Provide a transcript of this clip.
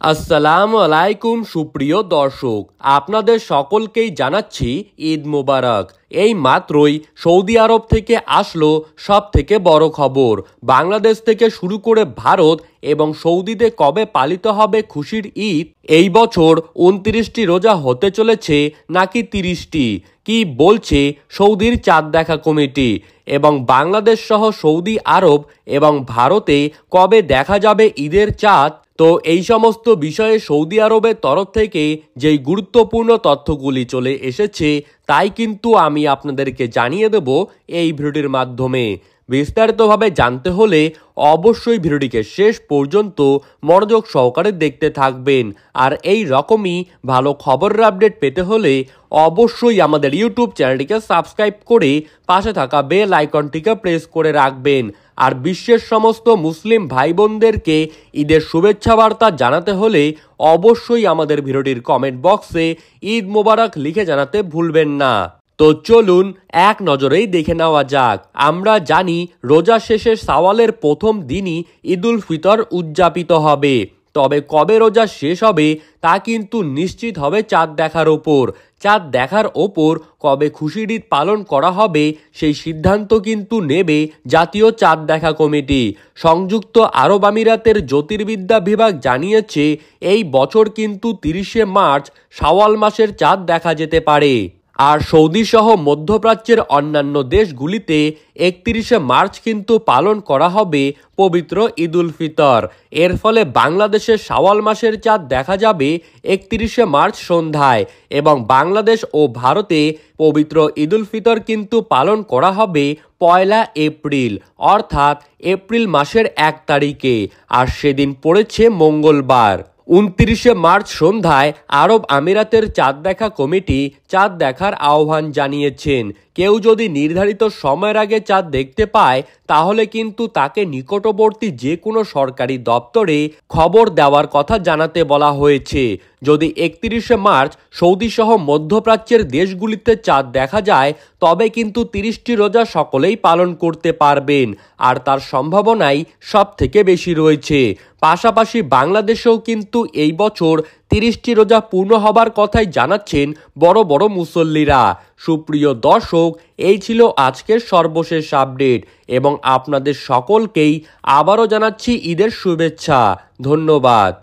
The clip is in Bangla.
আসসালামু আলাইকুম সুপ্রিয় দর্শক, আপনাদের সকলকেই জানাচ্ছি ঈদ মোবারক। এই মাত্রই সৌদি আরব থেকে আসলো সব থেকে বড় খবর। বাংলাদেশ থেকে শুরু করে ভারত এবং সৌদিতে কবে পালিত হবে খুশির ঈদ? এই বছর 29টি রোজা হতে চলেছে নাকি 30টি? কি বলছে সৌদির চাঁদ দেখা কমিটি? এবং বাংলাদেশ সহ সৌদি আরব এবং ভারতে কবে দেখা যাবে ঈদের চাঁদ? তো এই সমস্ত বিষয়ে সৌদি আরবের তরফ থেকে যেই গুরুত্বপূর্ণ তথ্যগুলি চলে এসেছে তাই কিন্তু আমি আপনাদেরকে জানিয়ে দেব এই ভিডিওটির মাধ্যমে। বিস্তারিতভাবে জানতে হলে অবশ্যই ভিডিওটিকে শেষ পর্যন্ত মনোযোগ সহকারে দেখতে থাকবেন। আর এই রকমই ভালো খবরের আপডেট পেতে হলে অবশ্যই আমাদের ইউটিউব চ্যানেলটিকে সাবস্ক্রাইব করে পাশে থাকা বেল আইকনটিকে প্রেস করে রাখবেন। আর বিশ্বের সমস্ত মুসলিম ভাই বোনদেরকে ঈদের শুভেচ্ছা বার্তা জানাতে হলে অবশ্যই আমাদের ভিডিওটির কমেন্ট বক্সে ঈদ মোবারক লিখে জানাতে ভুলবেন না। তো চলুন এক নজরেই দেখে নেওয়া যাক। আমরা জানি রোজা শেষে শাওয়ালের প্রথম দিনই ঈদুল ফিতর উদযাপিত হবে, তবে কবে রোজা শেষ হবে তা কিন্তু নিশ্চিত হবে চাঁদ দেখার ওপর। চাঁদ দেখার ওপর কবে খুশির ঈদ পালন করা হবে সেই সিদ্ধান্ত কিন্তু নেবে জাতীয় চাঁদ দেখা কমিটি। সংযুক্ত আরব আমিরাতের জ্যোতির্বিদ্যা বিভাগ জানিয়েছে এই বছর কিন্তু 30শে মার্চ শাওয়াল মাসের চাঁদ দেখা যেতে পারে। আর সৌদি সহ মধ্যপ্রাচ্যের অন্যান্য দেশগুলিতে 31শে মার্চ কিন্তু পালন করা হবে পবিত্র ঈদুল ফিতর। এর ফলে বাংলাদেশের শাওয়াল মাসের চাঁদ দেখা যাবে 31শে মার্চ সন্ধ্যায় এবং বাংলাদেশ ও ভারতে পবিত্র ঈদুল ফিতর কিন্তু পালন করা হবে 1 এপ্রিল, অর্থাৎ এপ্রিল মাসের 1 তারিখে। আর সেদিন পড়েছে মঙ্গলবার। 29শে মার্চ সন্ধ্যায় আরব আমিরাতের চাঁদ দেখা কমিটি চাঁদ দেখার আহ্বান জানিয়েছেন। কেউ যদি নির্ধারিত সময়ের আগে চাঁদ দেখতে পায় তাহলে কিন্তু তাকে নিকটবর্তী যে কোনো সরকারি দপ্তরে খবর দেওয়ার কথা জানাতে বলা হয়েছে। যদি 31শে মার্চ সৌদি সহ মধ্যপ্রাচ্যের দেশগুলিতে চাঁদ দেখা যায় তবে কিন্তু 30টি রোজা সকলেই পালন করতে পারবেন, আর তার সম্ভাবনাই সব থেকে বেশি রয়েছে। পাশাপাশি বাংলাদেশেও কিন্তু এই বছর 30টি রোজা পূর্ণ হবার কথাই জানাচ্ছেন বড় বড় মুসল্লিরা। সুপ্রিয় দর্শক, এই ছিল আজকের সর্বশেষ আপডেট এবং আপনাদের সকলকেই আবারও জানাচ্ছি ঈদের শুভেচ্ছা। ধন্যবাদ।